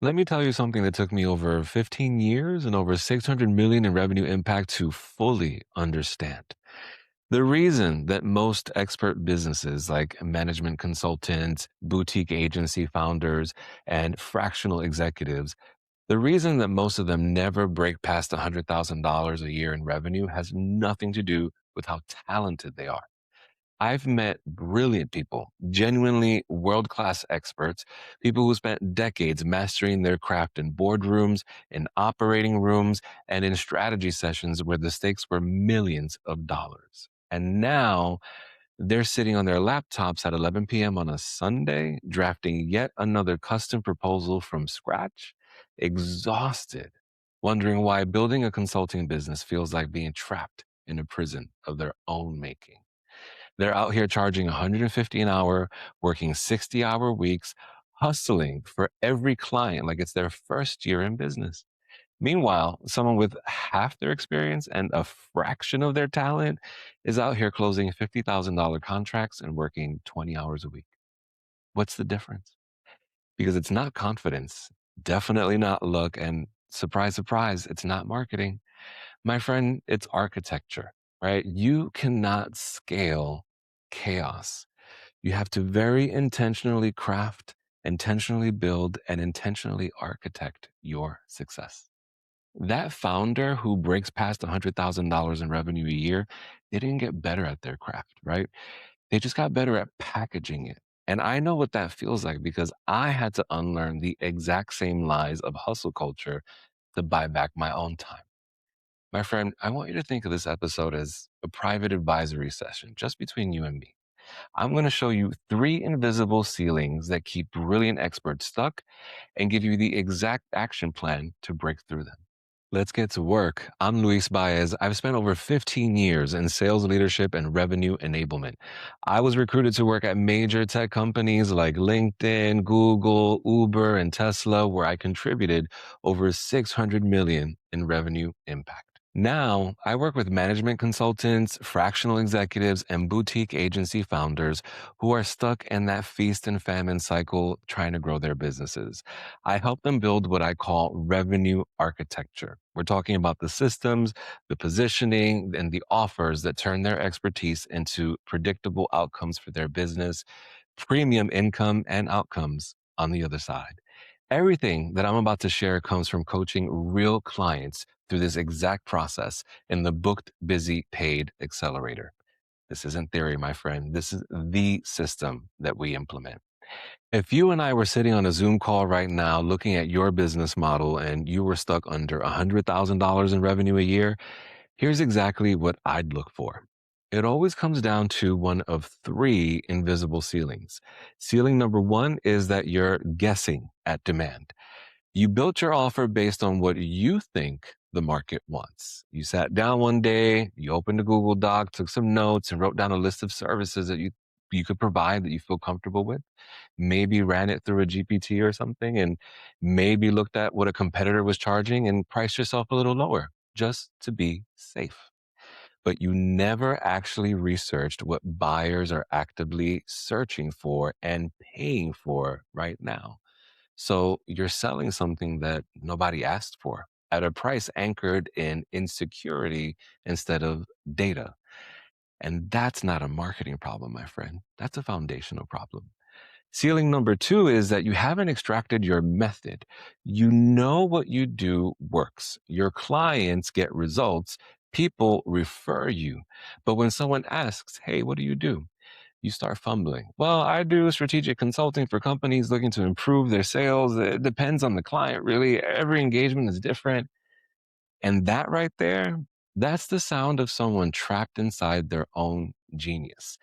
Let me tell you something that took me over 15 years and over 600 million in revenue impact to fully understand. The reason that most expert businesses like management consultants, boutique agency founders, and fractional executives, the reason that most of them never break past $100,000 a year in revenue has nothing to do with how talented they are. I've met brilliant people, genuinely world class experts, people who spent decades mastering their craft in boardrooms, in operating rooms, and in strategy sessions where the stakes were millions of dollars. And now they're sitting on their laptops at 11 p.m. on a Sunday, drafting yet another custom proposal from scratch, exhausted, wondering why building a consulting business feels like being trapped in a prison of their own making. They're out here charging 150 an hour, working 60-hour weeks, hustling for every client like it's their first year in business. Meanwhile, someone with half their experience and a fraction of their talent is out here closing $50,000 contracts and working 20 hours a week. What's the difference? Because it's not confidence, definitely not luck, and surprise, surprise, it's not marketing. My friend, it's architecture, right? You cannot scale chaos. You have to very intentionally craft, intentionally build, and intentionally architect your success. That founder who breaks past $100,000 in revenue a year, they didn't get better at their craft, right? They just got better at packaging it. And I know what that feels like because I had to unlearn the exact same lies of hustle culture to buy back my own time. My friend, I want you to think of this episode as a private advisory session just between you and me. I'm going to show you three invisible ceilings that keep brilliant experts stuck and give you the exact action plan to break through them. Let's get to work. I'm Luis Baez. I've spent over 15 years in sales leadership and revenue enablement. I was recruited to work at major tech companies like LinkedIn, Google, Uber, and Tesla, where I contributed over 600 million in revenue impact. Now, I work with management consultants, fractional executives, and boutique agency founders who are stuck in that feast and famine cycle trying to grow their businesses. I help them build what I call revenue architecture. We're talking about the systems, the positioning, and the offers that turn their expertise into predictable outcomes for their business, premium income, and outcomes on the other side. Everything that I'm about to share comes from coaching real clients through this exact process in the booked, busy, paid accelerator. This isn't theory, my friend. This is the system that we implement. If you and I were sitting on a Zoom call right now looking at your business model and you were stuck under $100,000 in revenue a year, here's exactly what I'd look for. It always comes down to one of three invisible ceilings. Ceiling number one is that you're guessing at demand. You built your offer based on what you think the market wants. You sat down one day, you opened a Google Doc, took some notes, and wrote down a list of services that you could provide that you feel comfortable with. Maybe ran it through a GPT or something, and maybe looked at what a competitor was charging and priced yourself a little lower just to be safe. But you never actually researched what buyers are actively searching for and paying for right now. So you're selling something that nobody asked for at a price anchored in insecurity instead of data. And that's not a marketing problem, my friend. That's a foundational problem. Ceiling number two is that you haven't extracted your method. You know what you do works. Your clients get results. People refer you. But when someone asks, hey, what do? You start fumbling. Well, I do strategic consulting for companies looking to improve their sales. It depends on the client, really. Every engagement is different. And that right there, that's the sound of someone trapped inside their own genius.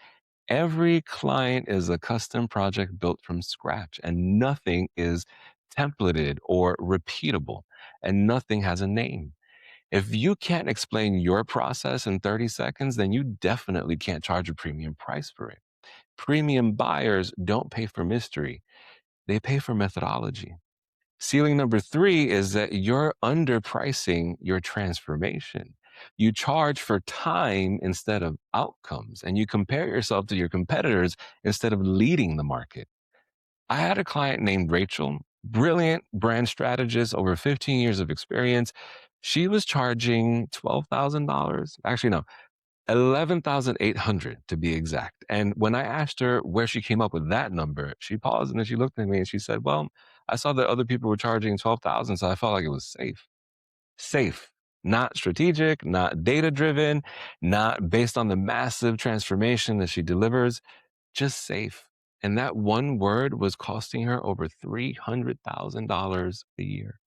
Every client is a custom project built from scratch, and nothing is templated or repeatable, and nothing has a name. If you can't explain your process in 30 seconds, then you definitely can't charge a premium price for it. Premium buyers don't pay for mystery, they pay for methodology. Ceiling number three is that you're underpricing your transformation. You charge for time instead of outcomes, and you compare yourself to your competitors instead of leading the market. I had a client named Rachel. Brilliant brand strategist, over 15 years of experience. She was charging $12,000. Actually, no, 11,800 to be exact. And when I asked her where she came up with that number, she paused and then she looked at me and she said, "Well, I saw that other people were charging 12,000, so I felt like it was safe." Safe, not strategic, not data driven, not based on the massive transformation that she delivers, just safe. And that one word was costing her over $300,000 a year.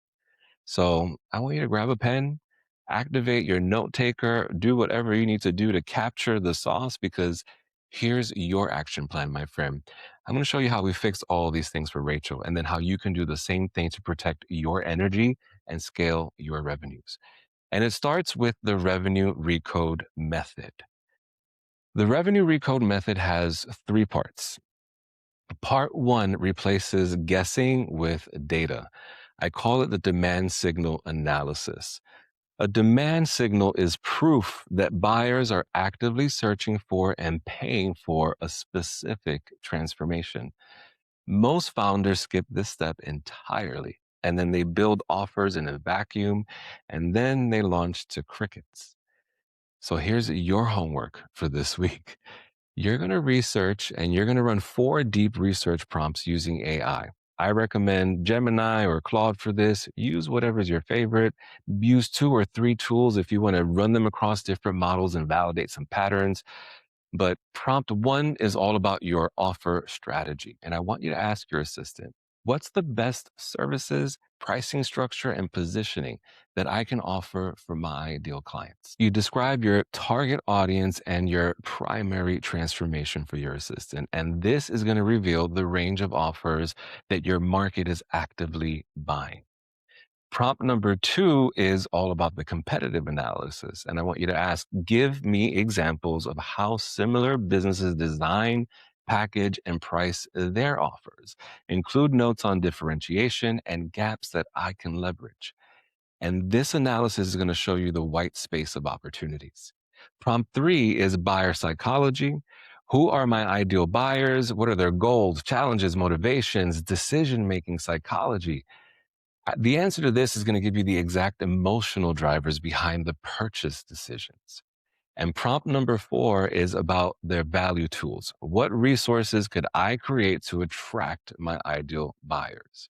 So I want you to grab a pen, activate your note taker, do whatever you need to do to capture the sauce because here's your action plan, my friend. I'm going to show you how we fix all these things for Rachel and then how you can do the same thing to protect your energy and scale your revenues. And it starts with the Revenue Recode Method. The Revenue Recode Method has three parts. Part one replaces guessing with data. I call it the demand signal analysis. A demand signal is proof that buyers are actively searching for and paying for a specific transformation. Most founders skip this step entirely, and then they build offers in a vacuum, and then they launch to crickets. So here's your homework for this week. You're going to research and you're going to run 4 deep research prompts using AI. I recommend Gemini or Claude for this. Use whatever's your favorite. Use 2 or 3 tools if you want to run them across different models and validate some patterns. But prompt one is all about your offer strategy. And I want you to ask your assistant, what's the best services, pricing structure, and positioning that I can offer for my ideal clients? You describe your target audience and your primary transformation for your assistant. And this is going to reveal the range of offers that your market is actively buying. Prompt number 2 is all about the competitive analysis. And I want you to ask, give me examples of how similar businesses design, package, and price their offers. Include notes on differentiation and gaps that I can leverage. And this analysis is going to show you the white space of opportunities. Prompt 3 is buyer psychology. Who are my ideal buyers? What are their goals, challenges, motivations, decision making psychology? The answer to this is going to give you the exact emotional drivers behind the purchase decisions. And prompt number 4 is about their value tools. What resources could I create to attract my ideal buyers?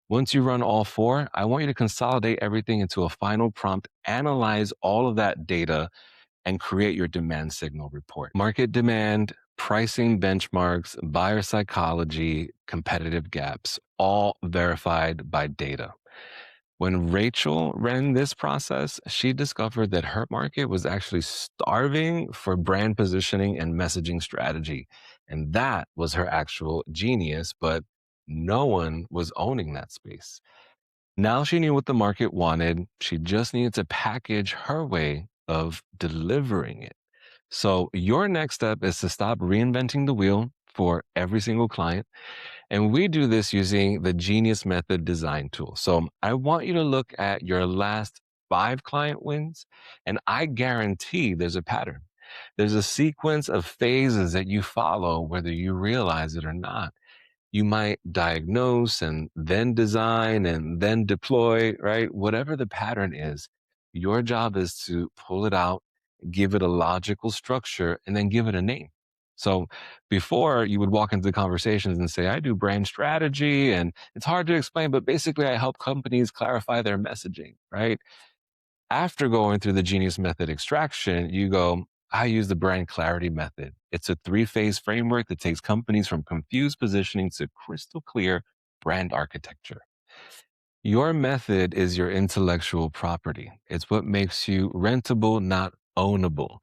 Once you run all 4, I want you to consolidate everything into a final prompt, analyze all of that data, and create your demand signal report. Market demand, pricing benchmarks, buyer psychology, competitive gaps, all verified by data. When Rachel ran this process, she discovered that her market was actually starving for brand positioning and messaging strategy. And that was her actual genius, but no one was owning that space. Now she knew what the market wanted. She just needed to package her way of delivering it. So your next step is to stop reinventing the wheel for every single client. And we do this using the Genius Method design tool. So I want you to look at your last 5 client wins, and I guarantee there's a pattern. There's a sequence of phases that you follow, whether you realize it or not. You might diagnose and then design and then deploy, right? Whatever the pattern is, your job is to pull it out, give it a logical structure, and then give it a name. So before you would walk into conversations and say, I do brand strategy and it's hard to explain, but basically I help companies clarify their messaging, right? After going through the Genius Method extraction, you go, I use the brand clarity method. It's a 3-phase framework that takes companies from confused positioning to crystal clear brand architecture. Your method is your intellectual property. It's what makes you rentable, not ownable.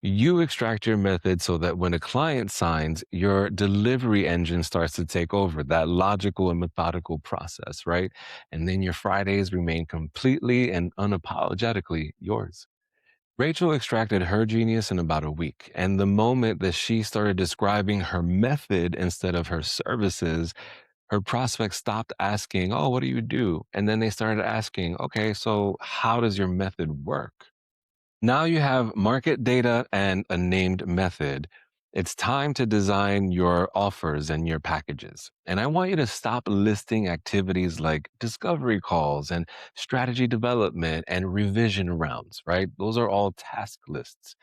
You extract your method so that when a client signs, your delivery engine starts to take over that logical and methodical process, right? And then your Fridays remain completely and unapologetically yours. Rachel extracted her genius in about a week. And the moment that she started describing her method instead of her services, her prospects stopped asking, oh, what do you do? And then they started asking, okay, so how does your method work? Now you have market data and a named method. It's time to design your offers and your packages. And I want you to stop listing activities like discovery calls and strategy development and revision rounds, right? Those are all task lists.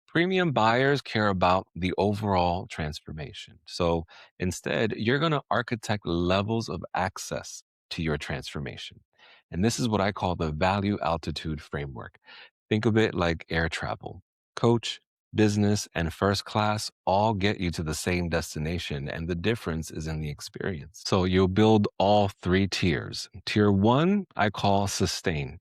Premium buyers care about the overall transformation. So instead, you're going to architect levels of access to your transformation. And this is what I call the value altitude framework. Think of it like air travel. Coach, business, and first class all get you to the same destination, and the difference is in the experience. So you'll build all three tiers. Tier one, I call sustain.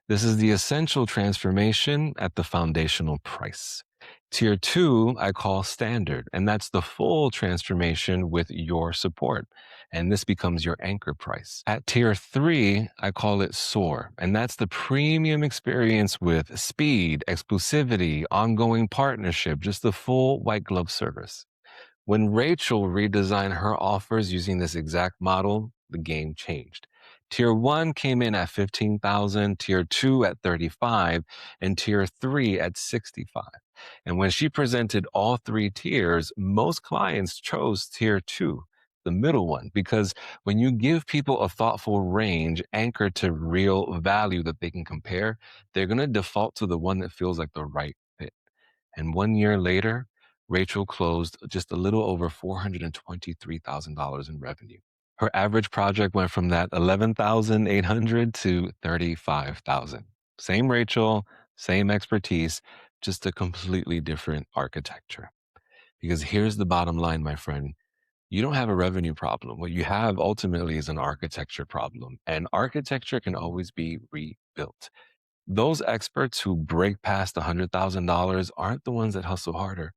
This is the essential transformation at the foundational price. Tier two, I call standard, and that's the full transformation with your support. And this becomes your anchor price. At tier three, I call it soar, and that's the premium experience with speed, exclusivity, ongoing partnership, just the full white glove service. When Rachel redesigned her offers using this exact model, the game changed. Tier 1 came in at 15,000, tier 2 at 35, and tier 3 at 65. And when she presented all three tiers, most clients chose tier 2, the middle one, because when you give people a thoughtful range anchored to real value that they can compare, they're going to default to the one that feels like the right fit. And 1 year later, Rachel closed just a little over $423,000 in revenue. Her average project went from that 11,800 to 35,000. Same Rachel, same expertise, just a completely different architecture. Because here's the bottom line, my friend. You don't have a revenue problem. What you have ultimately is an architecture problem, and architecture can always be rebuilt. Those experts who break past $100,000 aren't the ones that hustle harder.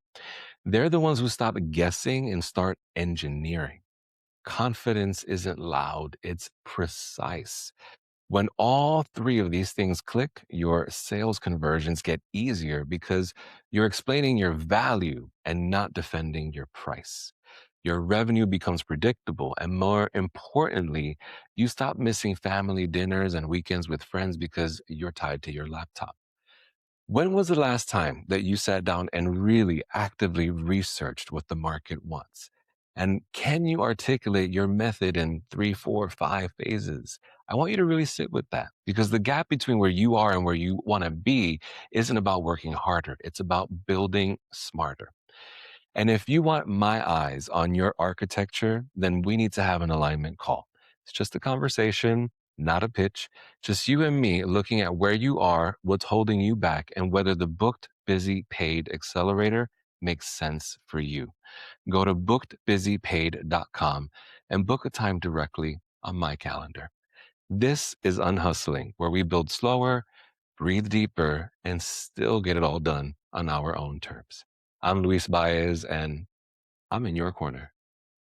They're the ones who stop guessing and start engineering. Confidence isn't loud, it's precise. When all three of these things click, your sales conversions get easier because you're explaining your value and not defending your price. Your revenue becomes predictable. And more importantly, you stop missing family dinners and weekends with friends because you're tied to your laptop. When was the last time that you sat down and really actively researched what the market wants? And can you articulate your method in three, four, five phases? I want you to really sit with that because the gap between where you are and where you want to be isn't about working harder. It's about building smarter. And if you want my eyes on your architecture, then we need to have an alignment call. It's just a conversation, not a pitch. Just you and me looking at where you are, what's holding you back, and whether the booked, busy, paid accelerator makes sense for you. Go to bookedbusypaid.com and book a time directly on my calendar. This is Unhustling, where we build slower, breathe deeper, and still get it all done on our own terms. I'm Luis Baez, and I'm in your corner.